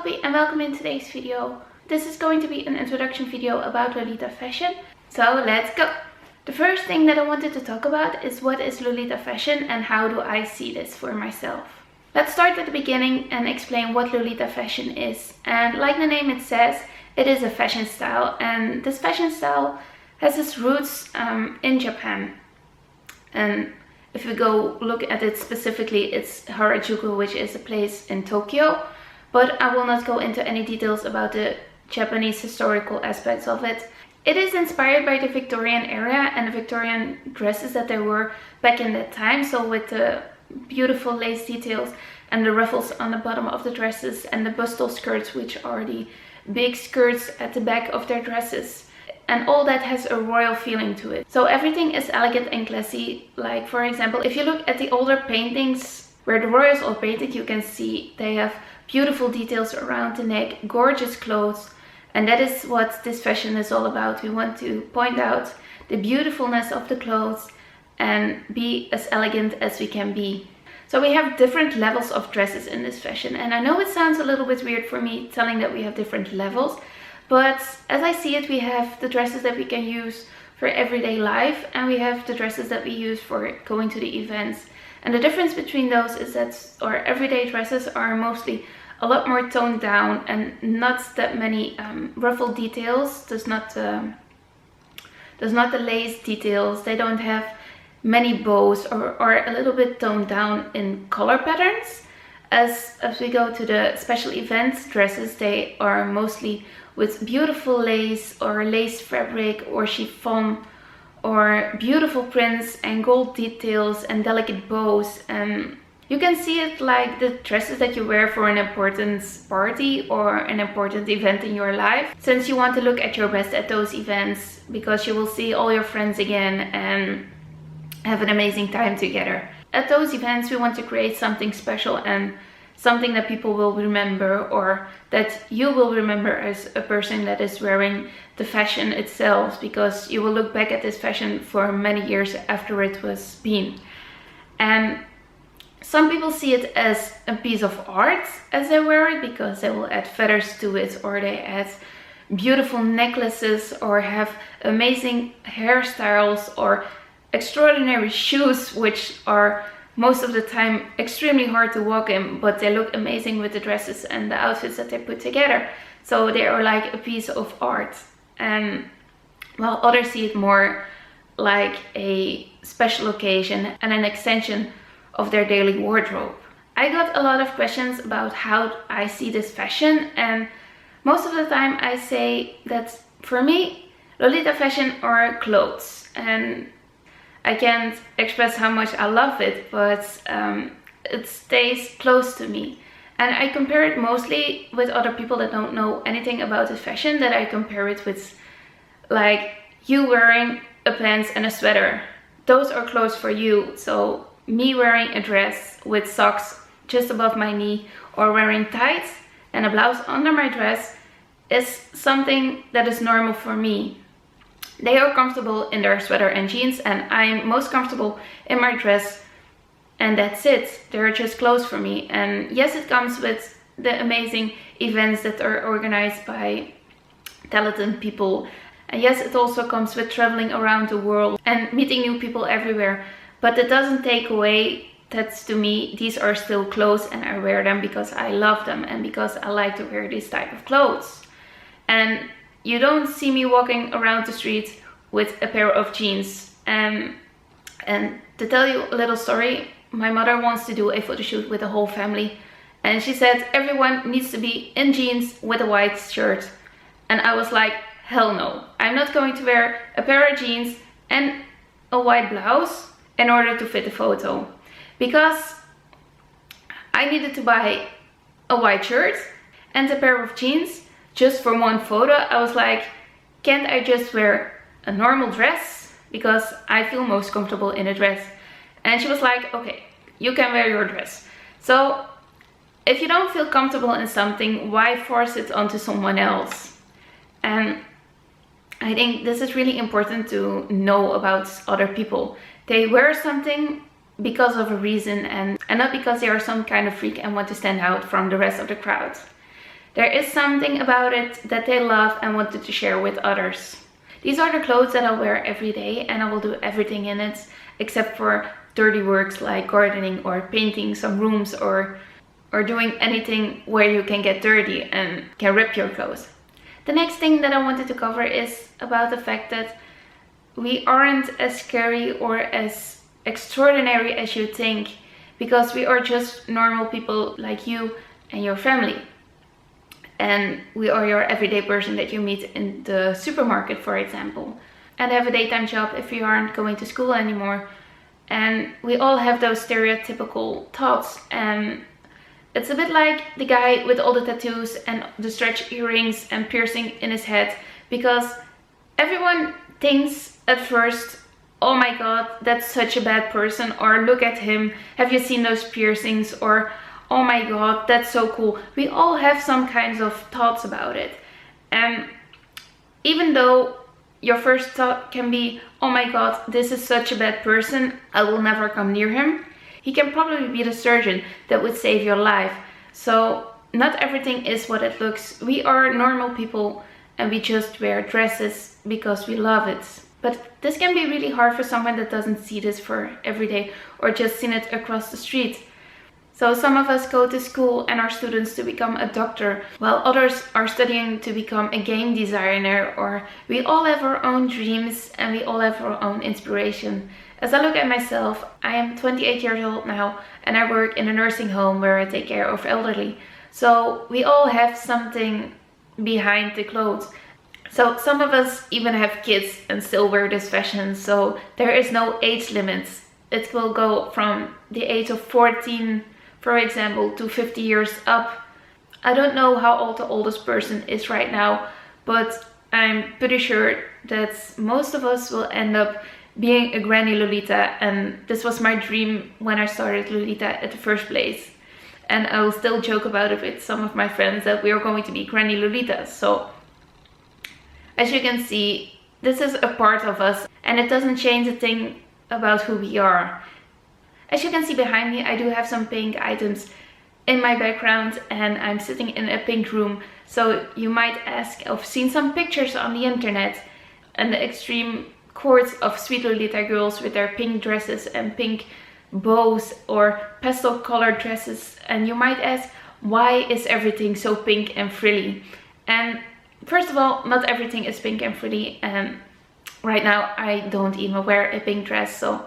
Sophie and welcome in today's video. This is going to be an introduction video about Lolita Fashion. So let's go! The first thing that I wanted to talk about is what is Lolita Fashion and how do I see this for myself. Let's start at the beginning and explain what Lolita Fashion is. And like the name it says, it is a fashion style, and this fashion style has its roots in Japan. And if we go look at it specifically, it's Harajuku, which is a place in Tokyo. But I will not go into any details about the Japanese historical aspects of it. It is inspired by the Victorian era and the Victorian dresses that there were back in that time. So with the beautiful lace details and the ruffles on the bottom of the dresses and the bustle skirts, which are the big skirts at the back of their dresses. And all that has a royal feeling to it. So everything is elegant and classy. Like for example, if you look at the older paintings where the royals all painted, you can see they have beautiful details around the neck, gorgeous clothes. And that is what this fashion is all about. We want to point out the beautifulness of the clothes and be as elegant as we can be. So we have different levels of dresses in this fashion. And I know it sounds a little bit weird for me telling that we have different levels. But as I see it, we have the dresses that we can use for everyday life. And we have the dresses that we use for going to the events. And the difference between those is that our everyday dresses are mostly a lot more toned down and not that many ruffled details. There's not the lace details. They don't have many bows or are a little bit toned down in color patterns. As we go to the special events dresses, they are mostly with beautiful lace or lace fabric or chiffon or beautiful prints and gold details and delicate bows. And you can see it like the dresses that you wear for an important party or an important event in your life, since you want to look at your best at those events because you will see all your friends again and have an amazing time together. At those events we want to create something special and something that people will remember, or that you will remember as a person that is wearing the fashion itself, because you will look back at this fashion for many years after it was been. And some people see it as a piece of art as they wear it, because they will add feathers to it, or they add beautiful necklaces, or have amazing hairstyles, or extraordinary shoes, which are most of the time extremely hard to walk in, but they look amazing with the dresses and the outfits that they put together. So they are like a piece of art. And while others see it more like a special occasion and an extension of their daily wardrobe. I got a lot of questions about how I see this fashion, and most of the time I say that for me, Lolita Fashion are clothes, and I can't express how much I love it, but it stays close to me. And I compare it mostly with other people that don't know anything about this fashion, that I compare it with like you wearing a pants and a sweater. Those are clothes for you. So me wearing a dress with socks just above my knee, or wearing tights and a blouse under my dress, is something that is normal for me. They are comfortable in their sweater and jeans, and I'm most comfortable in my dress, and that's it. They're just clothes for me. And yes, it comes with the amazing events that are organized by talented people. And yes, it also comes with traveling around the world and meeting new people everywhere. But it doesn't take away that, to me, these are still clothes, and I wear them because I love them and because I like to wear this type of clothes. And you don't see me walking around the street with a pair of jeans. And to tell you a little story, my mother wants to do a photo shoot with the whole family. And she said everyone needs to be in jeans with a white shirt. And I was like, hell no. I'm not going to wear a pair of jeans and a white blouse in order to fit the photo, because I needed to buy a white shirt and a pair of jeans just for one photo. I was like, can't I just wear a normal dress, because I feel most comfortable in a dress? And she was like, okay, you can wear your dress. So if you don't feel comfortable in something, why force it onto someone else? And I think this is really important to know about other people. They wear something because of a reason, and not because they are some kind of freak and want to stand out from the rest of the crowd. There is something about it that they love and wanted to share with others. These are the clothes that I'll wear every day, and I will do everything in it except for dirty works like gardening or painting some rooms or doing anything where you can get dirty and can rip your clothes. The next thing that I wanted to cover is about the fact that we aren't as scary or as extraordinary as you think, because we are just normal people like you and your family. And we are your everyday person that you meet in the supermarket, for example. And have a daytime job if you aren't going to school anymore. And we all have those stereotypical thoughts, and it's a bit like the guy with all the tattoos and the stretch earrings and piercing in his head, because everyone thinks at first, oh my god, that's such a bad person, or look at him, have you seen those piercings, or oh my god, that's so cool. We all have some kinds of thoughts about it. And even though your first thought can be, oh my god, this is such a bad person, I will never come near him, he can probably be the surgeon that would save your life. So not everything is what it looks. We are normal people and we just wear dresses because we love it. But this can be really hard for someone that doesn't see this for every day or just seen it across the street. So some of us go to school and are students to become a doctor, while others are studying to become a game designer, or we all have our own dreams and we all have our own inspiration. As I look at myself, I am 28 years old now and I work in a nursing home where I take care of elderly. So we all have something behind the clothes. So some of us even have kids and still wear this fashion, so there is no age limit. It will go from the age of 14, for example, to 50 years up. I don't know how old the oldest person is right now, but I'm pretty sure that most of us will end up being a granny Lolita, and this was my dream when I started Lolita at the first place. And I will still joke about it with some of my friends that we are going to be granny Lolitas. So as you can see, this is a part of us and it doesn't change a thing about who we are. As you can see behind me, I do have some pink items in my background and I'm sitting in a pink room. So you might ask, I've seen some pictures on the internet and the extreme courts of sweet Lolita girls with their pink dresses and pink bows or pastel colored dresses, and you might ask, why is everything so pink and frilly? And first of all, not everything is pink and frilly, and right now I don't even wear a pink dress. So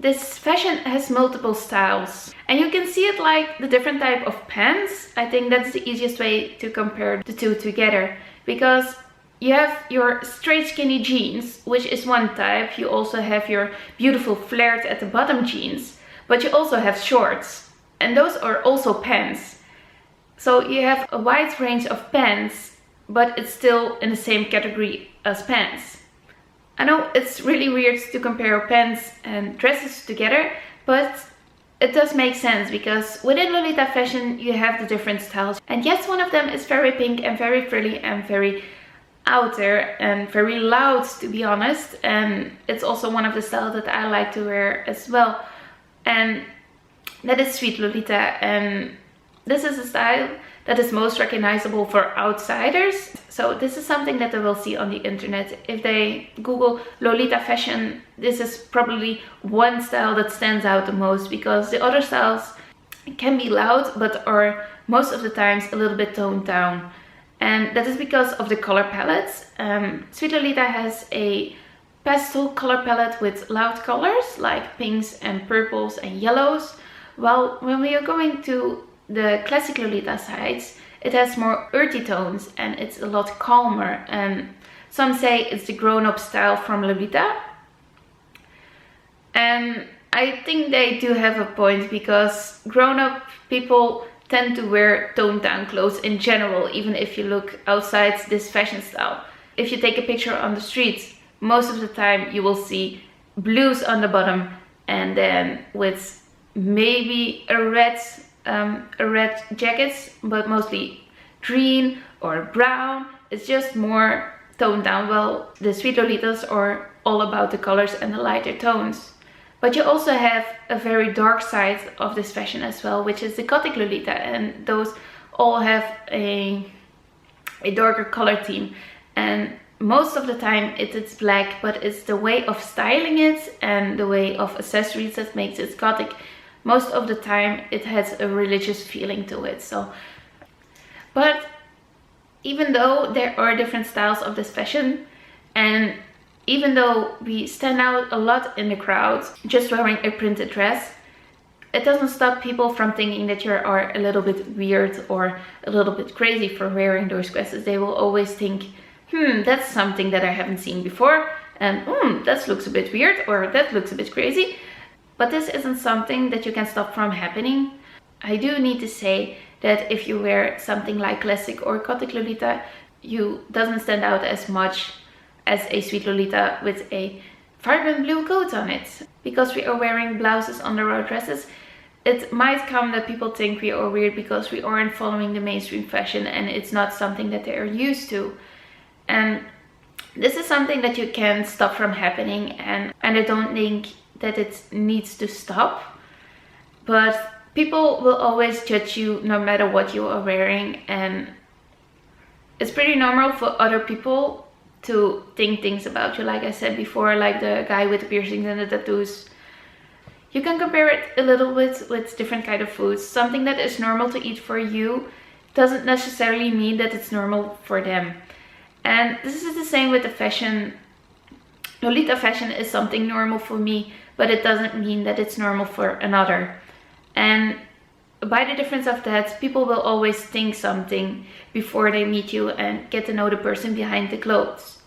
this fashion has multiple styles, and you can see it like the different type of pants. I think that's the easiest way to compare the two together, because you have your straight skinny jeans, which is one type. You also have your beautiful flared at the bottom jeans, but you also have shorts, and those are also pants. So you have a wide range of pants, but it's still in the same category as pants. I know it's really weird to compare pants and dresses together, but it does make sense, because within Lolita fashion you have the different styles. And yes, one of them is very pink and very frilly and very out there and very loud, to be honest, and it's also one of the styles that I like to wear as well, and that is sweet Lolita. And this is a style that is most recognizable for outsiders, so this is something that they will see on the internet. If they Google Lolita fashion, this is probably one style that stands out the most, because the other styles can be loud but are most of the times a little bit toned down. And that is because of the color palettes. Sweet Lolita has a pastel color palette with loud colors like pinks and purples and yellows. While when we are going to the classic Lolita sides, it has more earthy tones and it's a lot calmer. And some say it's the grown-up style from Lolita. And I think they do have a point, because grown-up people tend to wear toned down clothes in general, even if you look outside this fashion style. If you take a picture on the streets, most of the time you will see blues on the bottom and then with maybe a red jacket, but mostly green or brown. It's just more toned down. Well, the sweet Lolitas are all about the colors and the lighter tones. But you also have a very dark side of this fashion as well, which is the gothic Lolita, and those all have a darker color theme, and most of the time it's black, but it's the way of styling it and the way of accessories that makes it gothic. Most of the time it has a religious feeling to it. So, but even though there are different styles of this fashion, and even though we stand out a lot in the crowd just wearing a printed dress, it doesn't stop people from thinking that you are a little bit weird or a little bit crazy for wearing those dresses. They will always think, that's something that I haven't seen before, and that looks a bit weird, or that looks a bit crazy. But this isn't something that you can stop from happening. I do need to say that if you wear something like classic or gothic Lolita, you doesn't stand out as much as a sweet Lolita with a vibrant blue coat on it. Because we are wearing blouses under our dresses, it might come that people think we are weird because we aren't following the mainstream fashion and it's not something that they are used to. And this is something that you can stop from happening, and I don't think that it needs to stop. But people will always judge you no matter what you are wearing, and it's pretty normal for other people to think things about you, like I said before, like the guy with the piercings and the tattoos. You can compare it a little bit with different kind of foods. Something that is normal to eat for you doesn't necessarily mean that it's normal for them. And this is the same with the fashion. Lolita fashion is something normal for me, but it doesn't mean that it's normal for another. And by the difference of that, people will always think something before they meet you and get to know the person behind the clothes.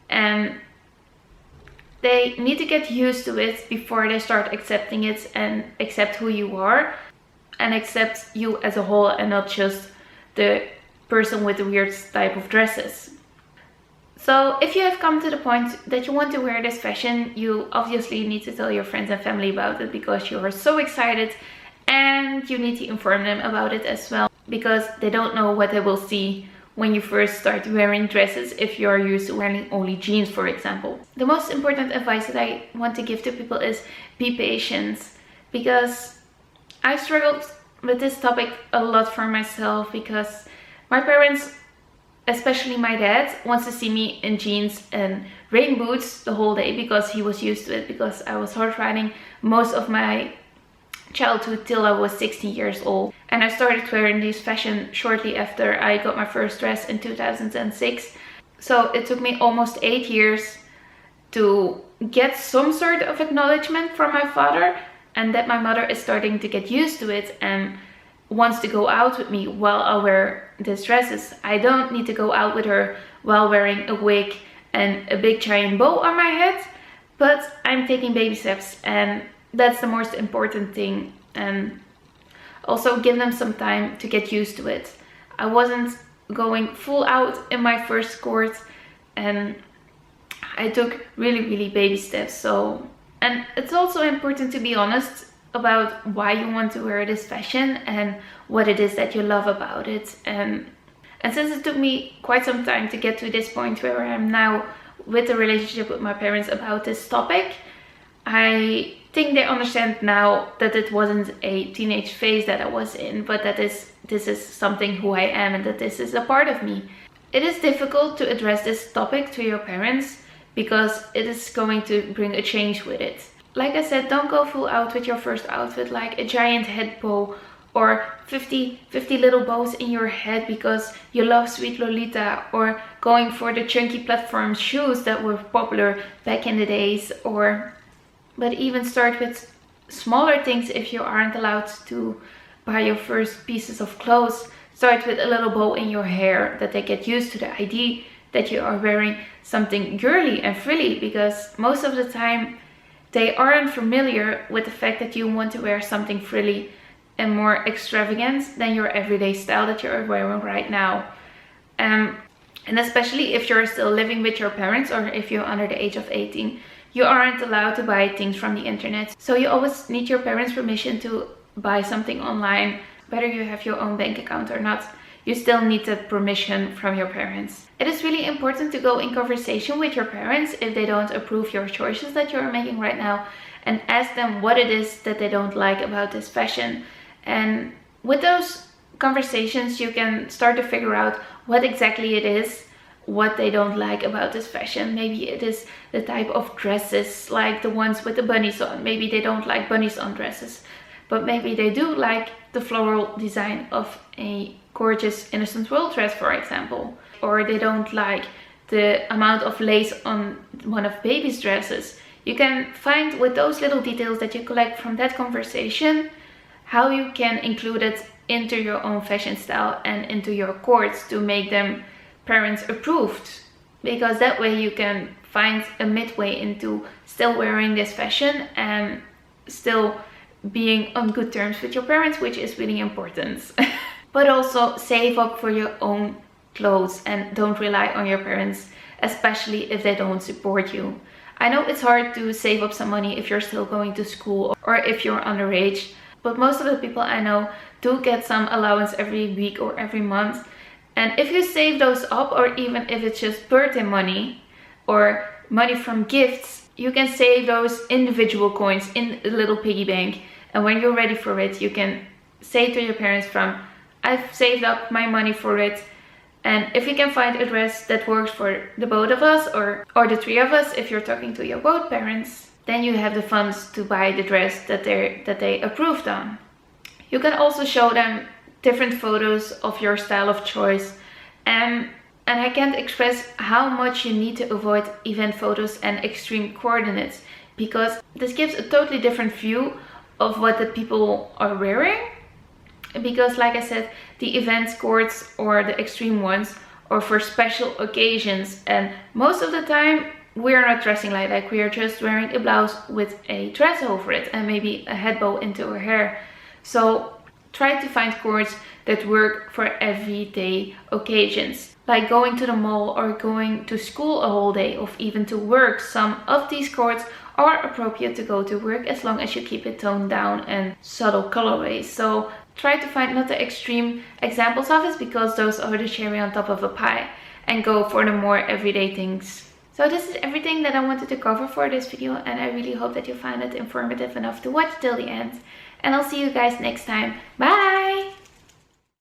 And they need to get used to it before they start accepting it and accept who you are and accept you as a whole, and not just the person with the weird type of dresses. So if you have come to the point that you want to wear this fashion, you obviously need to tell your friends and family about it, because you are so excited, and you need to inform them about it as well, because they don't know what they will see when you first start wearing dresses if you are used to wearing only jeans, for example. The most important advice that I want to give to people is be patient, because I struggled with this topic a lot for myself, because my parents, especially my dad, wants to see me in jeans and rain boots the whole day because he was used to it, because I was horse riding most of my childhood till I was 16 years old. And I started wearing this fashion shortly after I got my first dress in 2006. So it took me almost 8 years to get some sort of acknowledgement from my father, and that my mother is starting to get used to it and wants to go out with me while I wear these dresses. I don't need to go out with her while wearing a wig and a big giant bow on my head, but I'm taking baby steps, and that's the most important thing. And also give them some time to get used to it. I wasn't going full out in my first skirt, and I took really baby steps. So, and it's also important to be honest about why you want to wear this fashion and what it is that you love about it. And since it took me quite some time to get to this point where I am now with the relationship with my parents about this topic, I think they understand now that it wasn't a teenage phase that I was in, but that this is something who I am, and that this is a part of me. It is difficult to address this topic to your parents because it is going to bring a change with it. Like I said, don't go full out with your first outfit like a giant head bow or 50 little bows in your head because you love sweet Lolita, or going for the chunky platform shoes that were popular back in the days, but even start with smaller things if you aren't allowed to buy your first pieces of clothes. Start with a little bow in your hair, that they get used to the idea that you are wearing something girly and frilly, because most of the time they aren't familiar with the fact that you want to wear something frilly and more extravagant than your everyday style that you're wearing right now. And especially if you're still living with your parents, or if you're under the age of 18, you aren't allowed to buy things from the internet. So you always need your parents' permission to buy something online. Whether you have your own bank account or not, you still need the permission from your parents. It is really important to go in conversation with your parents if they don't approve your choices that you're making right now, and ask them what it is that they don't like about this fashion. And with those conversations you can start to figure out what exactly it is, what they don't like about this fashion. Maybe it is the type of dresses, like the ones with the bunnies on. Maybe they don't like bunnies on dresses, but maybe they do like the floral design of a gorgeous Innocent World dress, for example. Or they don't like the amount of lace on one of baby's dresses. You can find, with those little details that you collect from that conversation, how you can include it into your own fashion style and into your courts to make them parents approved. Because that way you can find a midway into still wearing this fashion and still being on good terms with your parents, which is really important. But also save up for your own clothes and don't rely on your parents, especially if they don't support you. I know it's hard to save up some money if you're still going to school or if you're underage, but most of the people I know do get some allowance every week or every month. And if you save those up, or even if it's just birthday money or money from gifts, you can save those individual coins in a little piggy bank. And when you're ready for it, you can say to your parents I've saved up my money for it. And if you can find a dress that works for the both of us or the three of us, if you're talking to your both parents, then you have the funds to buy the dress that they approved on. You can also show them different photos of your style of choice. And I can't express how much you need to avoid event photos and extreme coordinates, because this gives a totally different view of what the people are wearing. Because like I said, the event courts or the extreme ones are for special occasions, and most of the time we're not dressing like that. We are just wearing a blouse with a dress over it and maybe a head bow into our hair. So try to find courts that work for everyday occasions, like going to the mall or going to school a whole day, or even to work. Some of these courts are appropriate to go to work as long as you keep it toned down and subtle colorways. So try to find not the extreme examples of it, because those are the cherry on top of a pie, and go for the more everyday things. So this is everything that I wanted to cover for this video, and I really hope that you found it informative enough to watch till the end. And I'll see you guys next time. Bye!